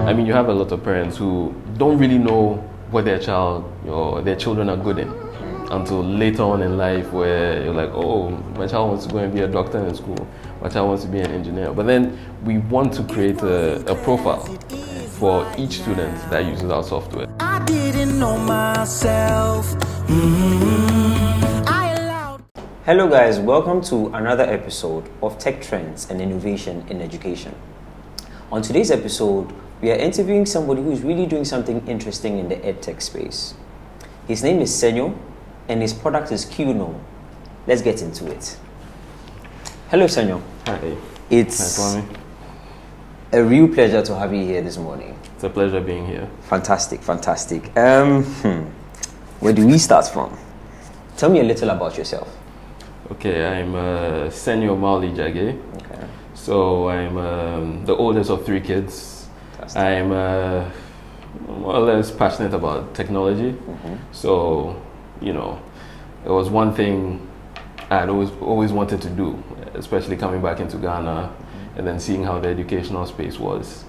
I mean, you have a lot of parents who don't really know what their child or their children are good in until later on in life, where you're like, oh, my child wants to go and be a doctor in school, my child wants to be an engineer. But then we want to create a profile for each student that uses our software. I didn't know myself. Hello guys, welcome to another episode of Tech Trends and Innovation in Education. On today's episode, we are interviewing somebody who is really doing something interesting in the Edtech space. His name is Senyo, and his product is QKNOW. Let's get into it. Hello Senyo. Hi. It's Hi, Kwame. a real pleasure to have you here this morning. It's a pleasure being here. Fantastic. Where do we start from? Tell me a little about yourself. Okay, I'm Senyo Jiagge. Okay. So I'm the oldest of 3 kids. Fantastic. I'm more or less passionate about technology. So, you know, it was one thing I'd always wanted to do, especially coming back into Ghana and then seeing how the educational space was.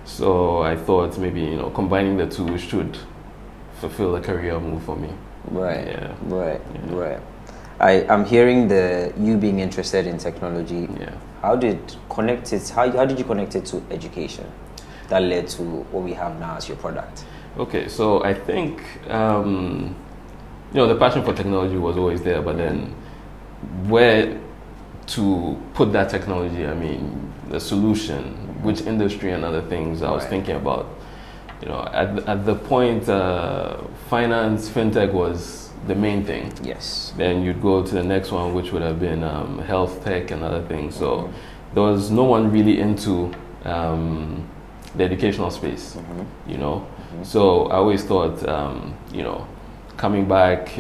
So I thought maybe, you know, combining the two should fulfill a career move for me. Right. Yeah. Right. I'm hearing you being interested in technology. Yeah. How did you connect it to education that led to what we have now as your product? Okay, so I think you know, the passion for technology was always there, but then where to put that technology, I mean, the solution, which industry and other things I was thinking about. You know, at the point, finance, fintech was the main thing. Yes. Then you'd go to the next one, which would have been health tech and other things. So there was no one really into the educational space, you know. So I always thought, you know, coming back,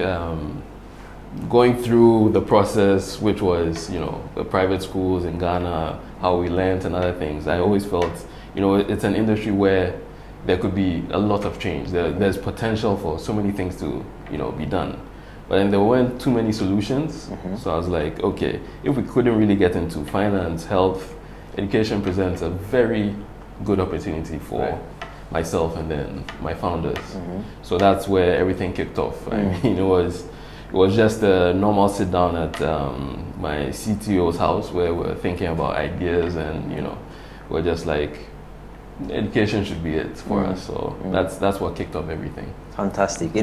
going through the process, which was, you know, the private schools in Ghana, how we learned and other things, I always felt, you know, it's an industry where there could be a lot of change. There's potential for so many things to, you know, be done. But then there weren't too many solutions. So I was like, okay, if we couldn't really get into finance, health, education presents a very good opportunity for myself and then my founders. So that's where everything kicked off. I mean, it was just a normal sit down at my CTO's house where we're thinking about ideas, and, you know, we're just like, education should be it for us. So that's what kicked off everything. Fantastic.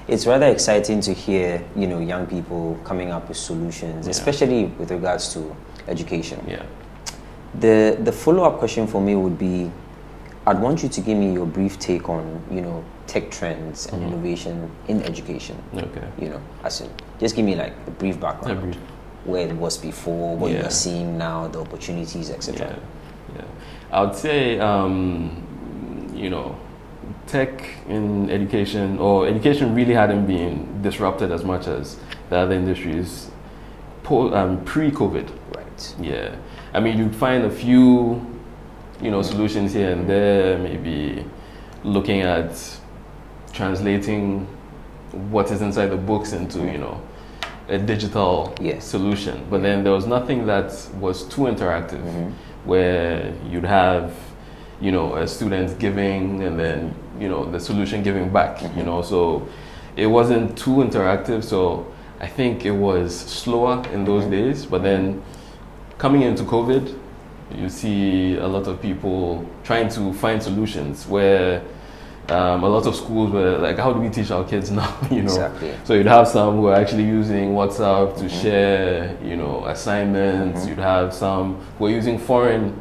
It's rather exciting to hear, you know, young people coming up with solutions, especially with regards to education. Yeah. The follow-up question for me would be, I'd want you to give me your brief take on, you know, tech trends and innovation in education. Okay. You know, as in, just give me like a brief background. Where it was before, what you are seeing now, the opportunities, etc. Yeah. I would say, you know, tech in education, or education really hadn't been disrupted as much as the other industries pre-COVID. Right. Yeah. I mean, you'd find a few, you know, solutions here and there, maybe looking at translating what is inside the books into, you know, a digital solution. But then there was nothing that was too interactive, where you'd have, you know, a student giving and then, you know, the solution giving back, you know. So it wasn't too interactive. So I think it was slower in those days. But then coming into COVID, you see a lot of people trying to find solutions where a lot of schools were like, how do we teach our kids now? You know, Exactly. So you'd have some who are actually using WhatsApp to share, you know, assignments. You'd have some who are using foreign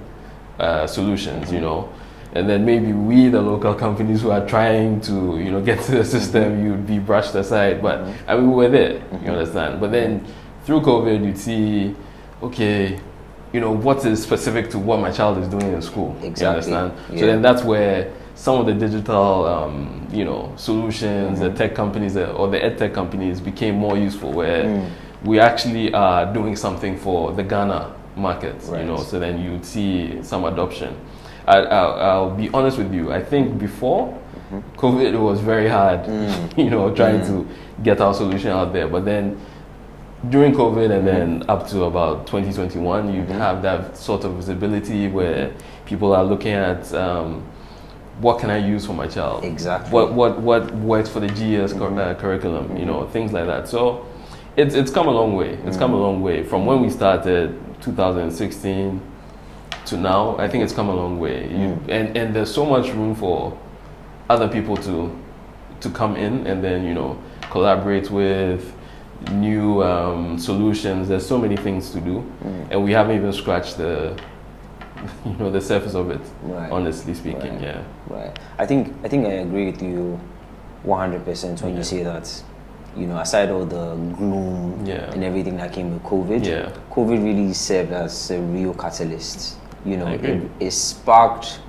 solutions, you know, and then maybe we, the local companies who are trying to, you know, get to the system, you'd be brushed aside. But I mean, we were there, you understand. But then through COVID, you'd see, okay, you know, what is specific to what my child is doing in school. Exactly. You understand? So then that's where some of the digital, you know, solutions, the tech companies or the edtech companies became more useful, where we actually are doing something for the Ghana market, you know. So then you'd see some adoption. I'll be honest with you. I think before COVID, it was very hard, you know, trying to get our solution out there. But then during COVID and then up to about 2021, you have that sort of visibility where people are looking at what can I use for my child? Exactly. What works for the GS curriculum? You know, things like that. So it's come a long way. It's come a long way from when we started 2016 to now. I think it's come a long way. And there's so much room for other people to come in and then, you know, collaborate with new solutions. There's so many things to do, and we haven't even scratched the the surface of it. Right. Honestly speaking, Right. yeah. Right. I think I agree with you 100% when you say that. You know, aside all the gloom and everything that came with COVID, COVID really served as a real catalyst. You know, it sparked,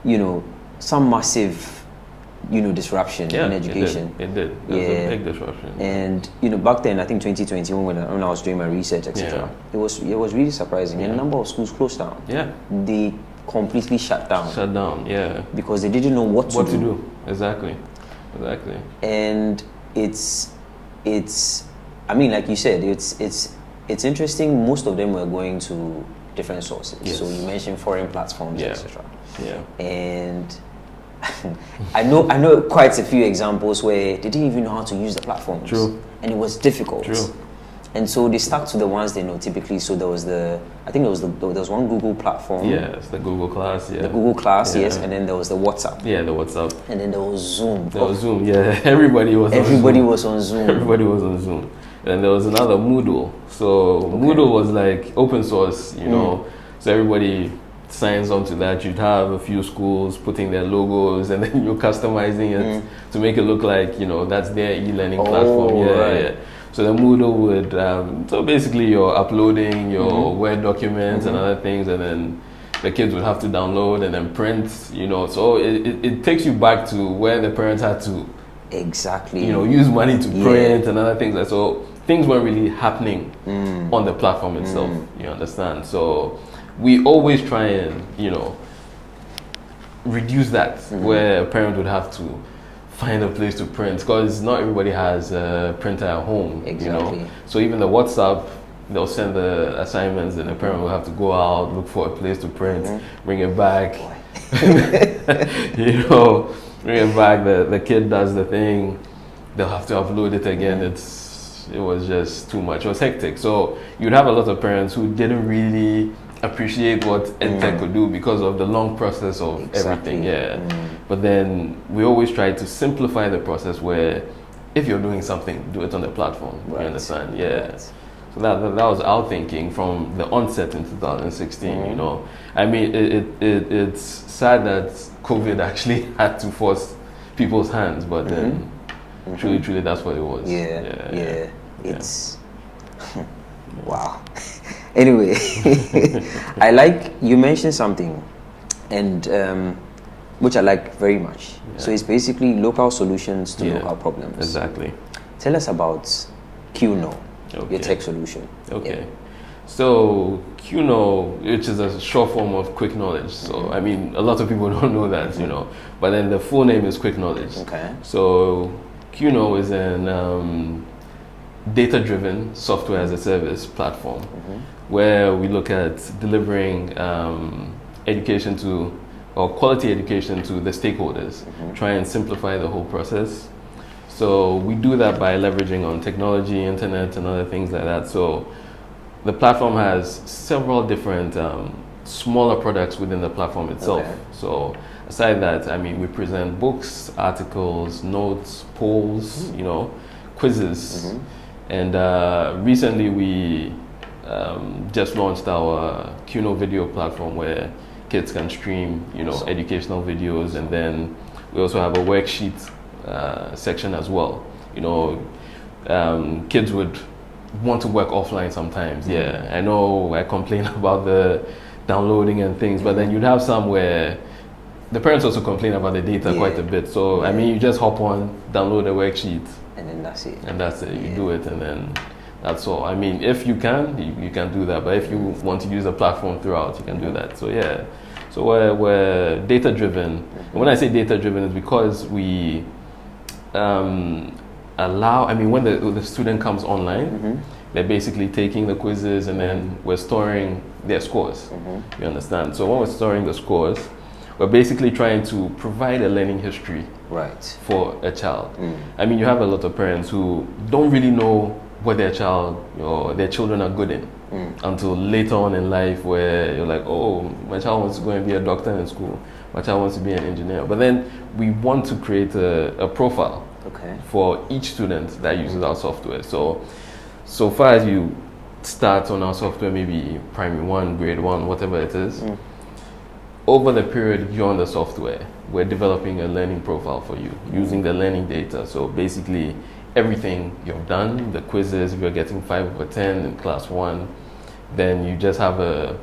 you know, some massive, you know, disruption in education. It did. It was a big disruption. And you know, back then, I think 2021, when I was doing my research, etc., it was really surprising. And a number of schools closed down. Yeah, they completely shut down. Yeah, because they didn't know what to do. Exactly. And it's I mean, like you said, it's interesting. Most of them were going to different sources. Yes. So you mentioned foreign platforms, etc. Yeah. And I know quite a few examples where they didn't even know how to use the platforms. True. And it was difficult. True. And so they stuck to the ones they know typically. So there was there was one Google platform. Yes, the Google Class. Yeah. The Google Class, yes, and then there was the WhatsApp. Yeah, the WhatsApp. And then there was Zoom. There was Zoom. Yeah, everybody was on Zoom. Everybody was on Zoom. And there was another Moodle. So Moodle was like open source, you know. So everybody signs onto that. You'd have a few schools putting their logos, and then you're customizing it to make it look like, you know, that's their e-learning platform. Yeah. So the Moodle would, so basically you're uploading your Word documents and other things, and then the kids would have to download and then print, you know. So it takes you back to where the parents had to you know, use money to print and other things. So things weren't really happening on the platform itself, you understand? So we always try and, you know, reduce that, where a parent would have to find a place to print, because not everybody has a printer at home. Exactly. You know? So even the WhatsApp, they'll send the assignments and the parent will have to go out, look for a place to print, bring it back. You know, bring it back, the kid does the thing, they'll have to upload it again. It was just too much. It was hectic. So you'd have a lot of parents who didn't really appreciate what Edtech could do because of the long process of everything. But then we always try to simplify the process, where if you're doing something, do it on the platform. You understand? So that was our thinking from the onset in 2016. You know, I mean, it's sad that COVID actually had to force people's hands, but then truly that's what it was. It's wow. Anyway, I like you mentioned something, and which I like very much. So it's basically local solutions to local problems. Exactly. Tell us about QKNOW, your tech solution. So QKNOW, which is a short form of quick knowledge. So I mean, a lot of people don't know that, you know, but then the full name is quick knowledge. So QKNOW is an data-driven software as a service platform, where we look at delivering education to, or quality education to the stakeholders, try and simplify the whole process. So we do that by leveraging on technology, internet, and other things like that. So the platform has several different smaller products within the platform itself. So aside that, I mean, we present books, articles, notes, polls, you know, quizzes. And recently we just launched our QKNOW video platform, where kids can stream, you know, educational videos, and then we also have a worksheet section as well. You know, kids would want to work offline sometimes. I know I complain about the downloading and things, but then you'd have some where the parents also complain about the data quite a bit. So I mean, you just hop on, download a worksheet, and then that's it. You do it, and then that's all. I mean, if you can, you can do that. But if you want to use the platform throughout, you can do that. So so we're data driven. And when I say data driven, it's because we allow. I mean, when the student comes online, they're basically taking the quizzes, and then we're storing their scores. You understand? So when we're storing the scores, we're basically trying to provide a learning history Right. for a child. I mean, you have a lot of parents who don't really know what their child or their children are good in until later on in life, where you're like, oh, my child wants to go and be a doctor in school, my child wants to be an engineer. But then we want to create a profile for each student that uses our software. So far as you start on our software, maybe primary 1, grade 1, whatever it is, over the period you're on the software, we're developing a learning profile for you using the learning data. So basically everything you've done, the quizzes, if you're getting 5 over 10 in class 1, then you just have a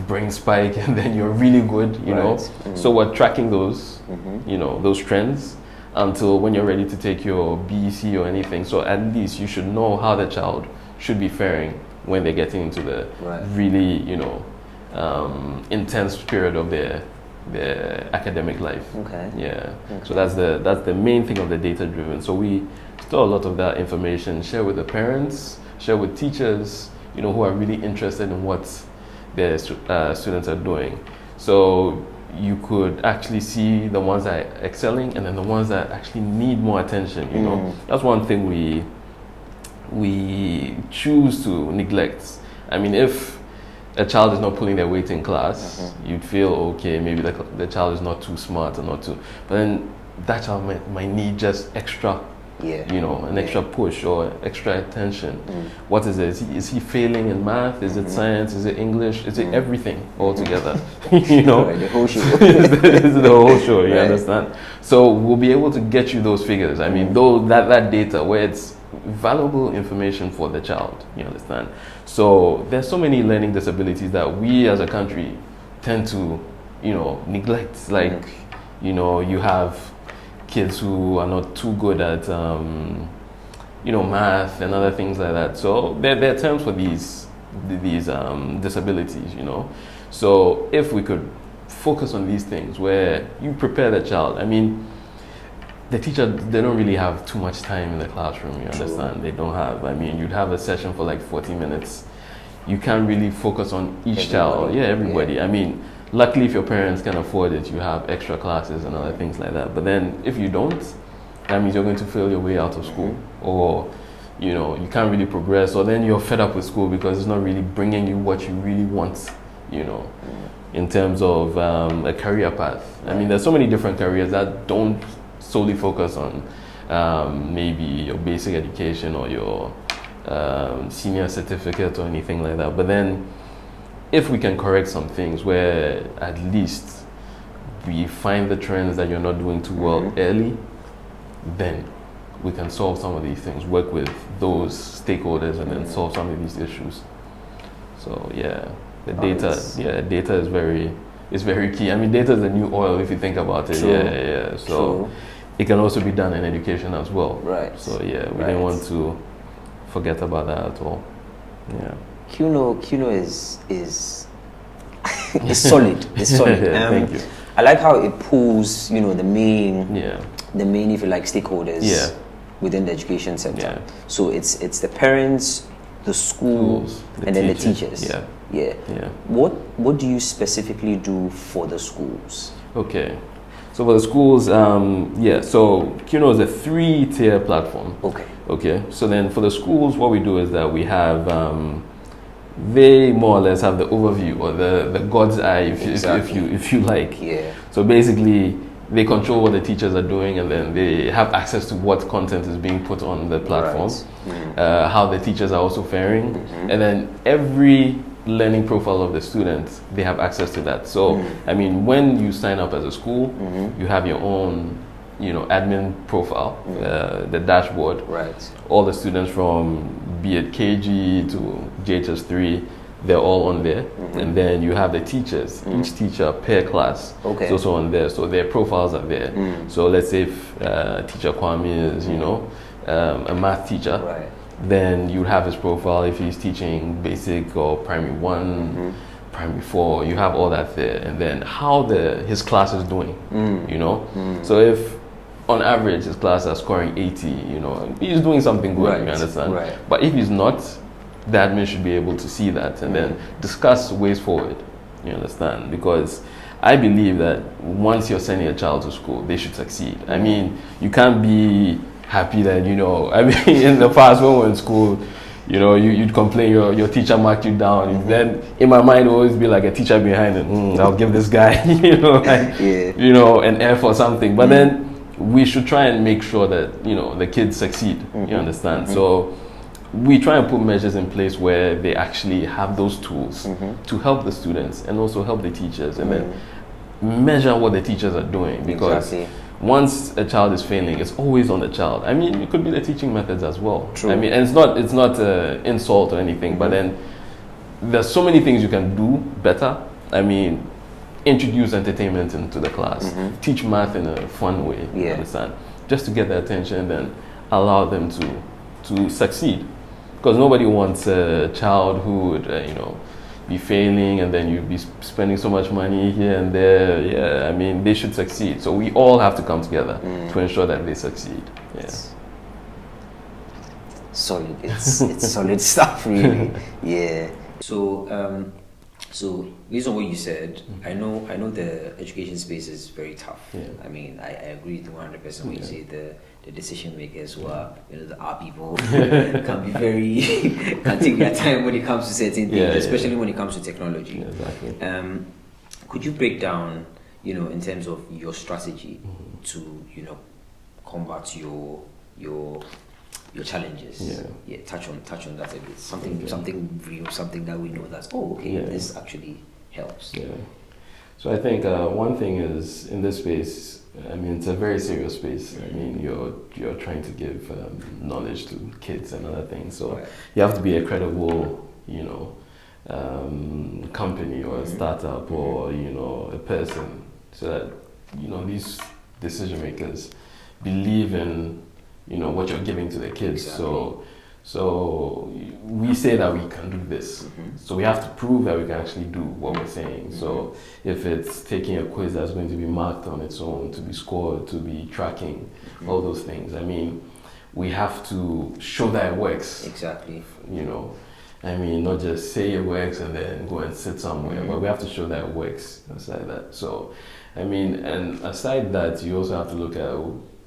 brain spike and then you're really good, you know. So we're tracking those, you know, those trends until when you're ready to take your BEC or anything. So at least you should know how the child should be faring when they're getting into the really, you know, intense period of their academic life. So that's the main thing of the data driven. So we store a lot of that information, share with the parents, share with teachers, you know, who are really interested in what their students are doing. So you could actually see the ones that are excelling and then the ones that actually need more attention, you know. That's one thing we choose to neglect. I mean, if a child is not pulling their weight in class, you'd feel, okay, maybe the child is not too smart or not too, but then that child might need just extra, you know, an extra push or extra attention. What is it? Is he failing in math? Is it science? Is it English? Is it everything all together? You know, the whole show. It's the whole show, you understand? So we'll be able to get you those figures. I mean, that data where it's valuable information for the child, you understand? So there's so many learning disabilities that we as a country tend to, you know, neglect. Like, you know, you have kids who are not too good at, you know, math and other things like that. So there are terms for these disabilities, you know. So if we could focus on these things where you prepare the child, I mean, the teacher, they don't really have too much time in the classroom, you understand? They don't have, I mean, you'd have a session for like 40 minutes. You can't really focus on each child. Everybody. I mean, luckily if your parents can afford it, you have extra classes and other things like that. But then if you don't, that means you're going to fail your way out of school, or, you know, you can't really progress, or then you're fed up with school because it's not really bringing you what you really want, you know, in terms of a career path. I mean, there's so many different careers that don't solely focus on maybe your basic education or your senior certificate or anything like that. But then if we can correct some things where at least we find the trends that you're not doing too well early, then we can solve some of these things, work with those stakeholders and then solve some of these issues. So the data is very key. I mean, data is the new oil if you think about it. So it can also be done in education as well. So we didn't want to forget about that at all. QKNOW is solid. It's solid. Thank you. I like how it pulls, you know, the main, if you like, stakeholders within the education sector. So it's the parents, the schools, and then the teachers. What do you specifically do for the schools? Okay. So for the schools, so QKNOW is a 3-tier platform. Okay. So then for the schools, what we do is that we have, they more or less have the overview or the God's eye, if you like. So basically, they control what the teachers are doing, and then they have access to what content is being put on the platform, how the teachers are also faring, and then every learning profile of the students, they have access to that. So I mean, when you sign up as a school, you have your own, you know, admin profile, the dashboard. All the students from be it KG to JHS3, they're all on there. And then you have the teachers, each teacher per class is also on there. So their profiles are there. So let's say if teacher Kwame is, you know, a math teacher, then you have his profile if he's teaching basic or primary 1, primary 4, you have all that there. And then how his class is doing, you know. So if on average his class are scoring 80, you know, he's doing something good, you understand? But if he's not, the admin should be able to see that and then discuss ways forward, you understand? Because I believe that once you're sending a child to school, they should succeed. I mean, you can't be happy that, I mean, in the past when we were in school, you'd complain your teacher marked you down. And then in my mind, it would always be like a teacher behind it. I'll give this guy, an F or something. But then we should try and make sure that, the kids succeed. You understand? So we try and put measures in place where they actually have those tools to help the students and also help the teachers, and then measure what the teachers are doing, because once a child is failing, it's always on the child. I mean, it could be the teaching methods as well. True. I mean, and it's not an insult or anything, but then there's so many things you can do better. I mean, introduce entertainment into the class, teach math in a fun way, you understand? Just to get their attention and allow them to succeed. Because nobody wants a child who would, be failing and then you'd be spending so much money here and there. Yeah, I mean, they should succeed. So we all have to come together to ensure that they succeed. Yeah. Solid. It's solid stuff, really. Yeah. So based on what you said, I know the education space is very tough. Yeah. I mean, I agree with 100% when you say the decision makers who are, the R people can be very, can take their time when it comes to certain things, especially when it comes to technology. Yeah, exactly. Could you break down, in terms of your strategy to, combat your challenges? Yeah. Touch on that a bit. Something real, something that we know that's this actually helps. Yeah. So I think one thing is, in this space, I mean, it's a very serious space. I mean, you're trying to give knowledge to kids and other things. So you have to be a credible, company or a startup or, a person, so that, these decision makers believe in, what you're giving to the kids. Exactly. So we say that we can do this. So we have to prove that we can actually do what we're saying. So if it's taking a quiz that's going to be marked on its own, to be scored, to be tracking, all those things. I mean, we have to show that it works. Exactly. I mean, not just say it works and then go and sit somewhere, but we have to show that it works aside that. So, I mean, and aside that, you also have to look at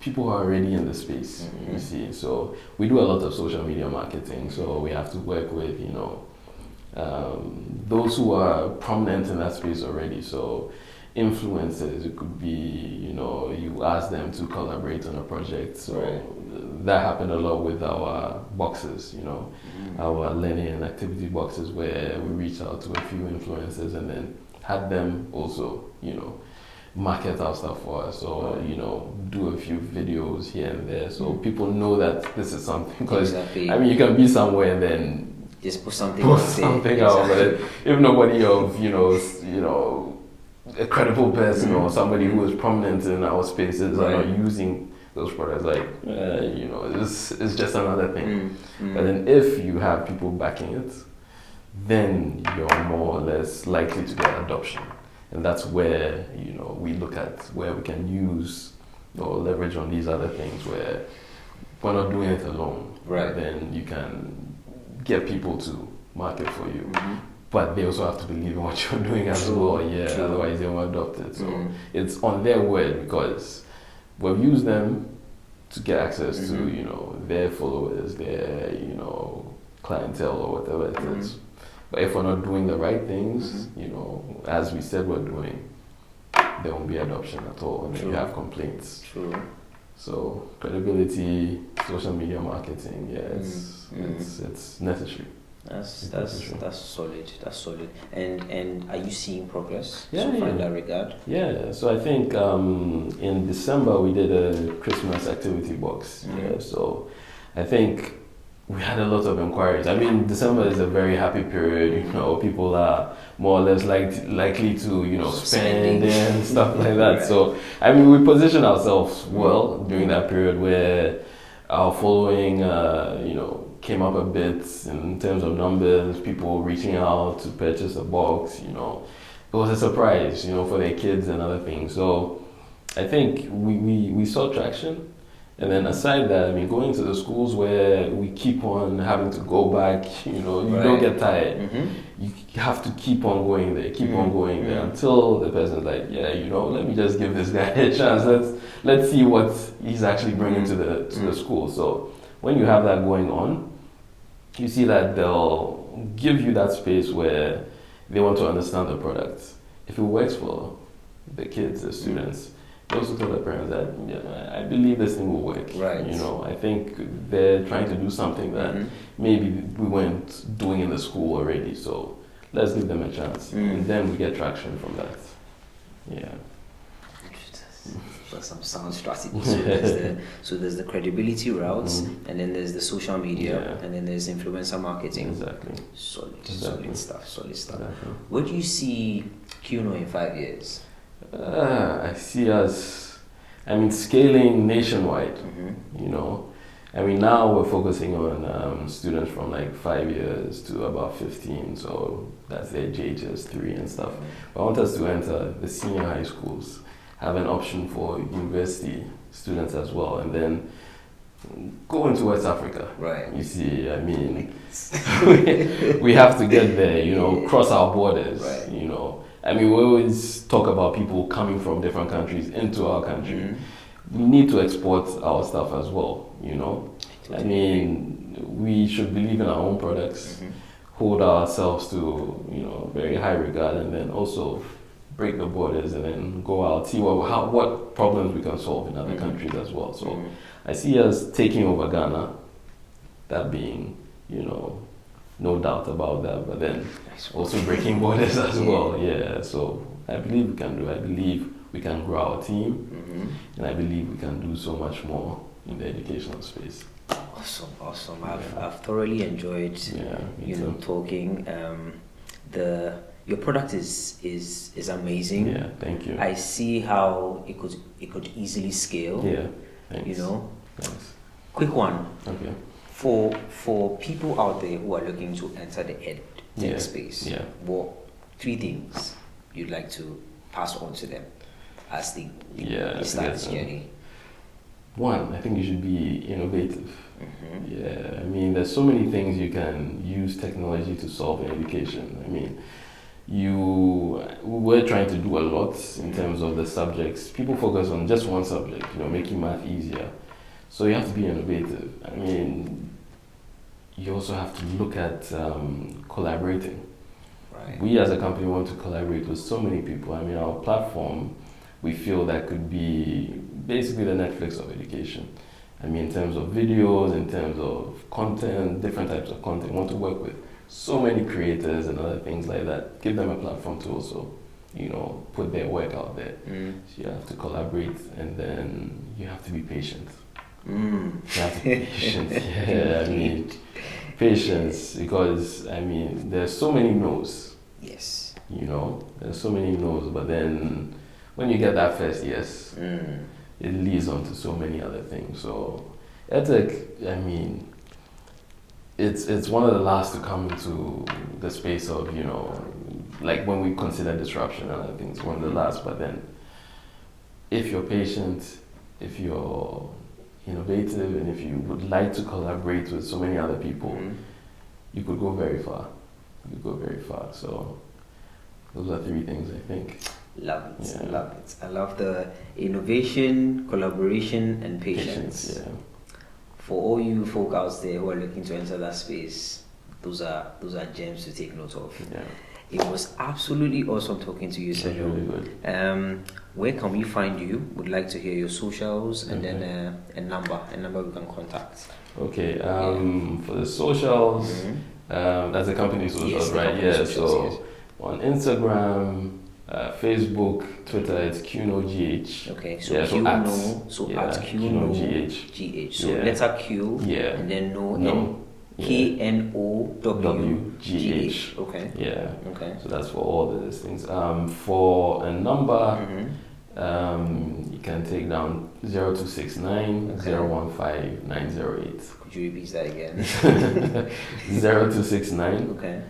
people who are already in the space, you see. So we do a lot of social media marketing, so we have to work with, those who are prominent in that space already. So influencers, it could be, you ask them to collaborate on a project. So that happened a lot with our boxes, our learning and activity boxes, where we reached out to a few influencers and then had them also, market our stuff for us, or do a few videos here and there, so people know that this is something. Because I mean, you can be somewhere and then just put something out, but if nobody of a credible person or somebody who is prominent in our spaces are not using those products, it's just another thing. But then if you have people backing it, then you're more or less likely to get adoption. And that's where, we look at where we can use or leverage on these other things, where we're not doing it alone. Right. Then you can get people to market for you. But they also have to believe in what you're doing as well. Yeah, otherwise they won't adopt it. So it's on their word, because we've used them to get access to, their followers, their, clientele or whatever it is. But if we're not doing the right things, as we said we're doing, there won't be adoption at all, and then you have complaints. So credibility, social media marketing, it's necessary. That's solid. That's solid. And are you seeing progress in that regard? Yeah. So I think in December we did a Christmas activity box. Yeah. So I think we had a lot of inquiries. I mean, December is a very happy period. People are more or less likely to spend and stuff like that. So I mean, we position ourselves well during that period, where our following came up a bit in terms of numbers, people reaching out to purchase a box. It was a surprise, for their kids and other things. So I think we saw traction. And then aside that, I mean, going to the schools where we keep on having to go back, you don't get tired. You have to keep on going there, keep on going there until the person's like, yeah, let me just give this guy a chance. Let's see what he's actually bringing to the school. So when you have that going on, you see that they'll give you that space where they want to understand the product. If it works for the kids, the students, they also tell the parents that I believe this thing will work. Right. I think they're trying to do something that maybe we weren't doing in the school already. So let's give them a chance, and then we get traction from that. Yeah. So some sound strategy. So there's the credibility routes, and then there's the social media, and then there's influencer marketing. Exactly. Solid stuff. Exactly. Where do you see QKNOW in 5 years? I see us, scaling nationwide. Now we're focusing on students from like 5 years to about 15, so that's their JHS 3 and stuff. But I want us to enter the senior high schools, have an option for university students as well, and then go into West Africa. Right. You see, we have to get there, cross our borders, right. We always talk about people coming from different countries into our country. We need to export our stuff as well, we should believe in our own products, hold ourselves to, very high regard, and then also break the borders and then go out, see what problems we can solve in other countries as well. So I see us taking over Ghana, that being, no doubt about that, but then also breaking borders as well. Yeah, so I believe we can do it. I believe we can grow our team, and I believe we can do so much more in the educational space. Awesome. I've thoroughly enjoyed talking. Your product is amazing. Yeah, thank you. I see how it could easily scale. Yeah, thanks. Thanks. Quick one. Okay. For people out there who are looking to enter the EdTech space, what 3 things you'd like to pass on to them as they start this journey? 1, I think you should be innovative. Yeah, there's so many things you can use technology to solve in education. We're trying to do a lot in terms of the subjects. People focus on just one subject, making math easier. So you have to be innovative. You also have to look at collaborating. Right. We as a company want to collaborate with so many people. Our platform, we feel that could be basically the Netflix of education. In terms of videos, in terms of content, different types of content, we want to work with so many creators and other things like that. Give them a platform to also, put their work out there. So you have to collaborate, and then you have to be patient. You have to be patient. Yeah, patience, because there's so many no's. Yes. There's so many no's, but then when you get that first yes, it leads on to so many other things. So Edtech, it's one of the last to come into the space of, like when we consider disruption and other things, one of the last. But then if you're patient, if you're innovative, and if you would like to collaborate with so many other people, you could go very far. So those are 3 things, I think. Love it. I love the innovation, collaboration, and patience. Yeah. For all you folk out there who are looking to enter that space, those are gems to take note of. Yeah. It was absolutely awesome talking to you, Senyo. Really good. Where can we find you? Would like to hear your socials, and then a number we can contact. Okay. For the socials, that's the company socials, right? Yeah. So on Instagram, Facebook, Twitter, it's QKNOW. Okay, so yeah, QKNOW, so at QKNOW GH. So letter Q, and then no. KNOW GH. Okay. Yeah. Okay. So that's for all these things. For a number, you can take down 0269 015 908. Could you repeat that again? 0269 okay.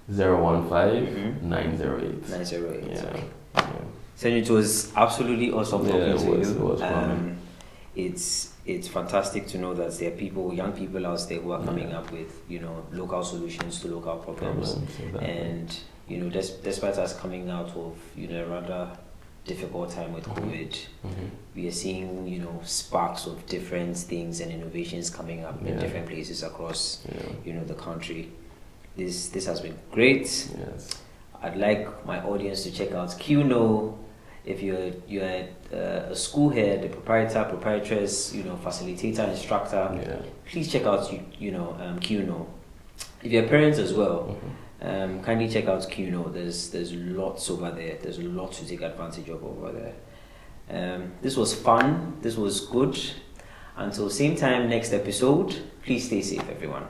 015 908. 908. Yeah. Okay. Yeah. So it was absolutely awesome talking to you. It was fun. It's it's fantastic to know that there are people, young people out there who are coming up with, local solutions to local problems. Exactly. And, despite us coming out of, a rather difficult time with COVID, we are seeing, sparks of different things and innovations coming up in different places across, the country. This has been great. Yes. I'd like my audience to check out QKNOW. If you're a school head, a proprietress, facilitator, instructor, please check out QKNOW. If you're parents as well, kindly check out QKNOW. There's lots over there. There's a lot to take advantage of over there. This was fun. This was good. Until same time next episode, please stay safe, everyone.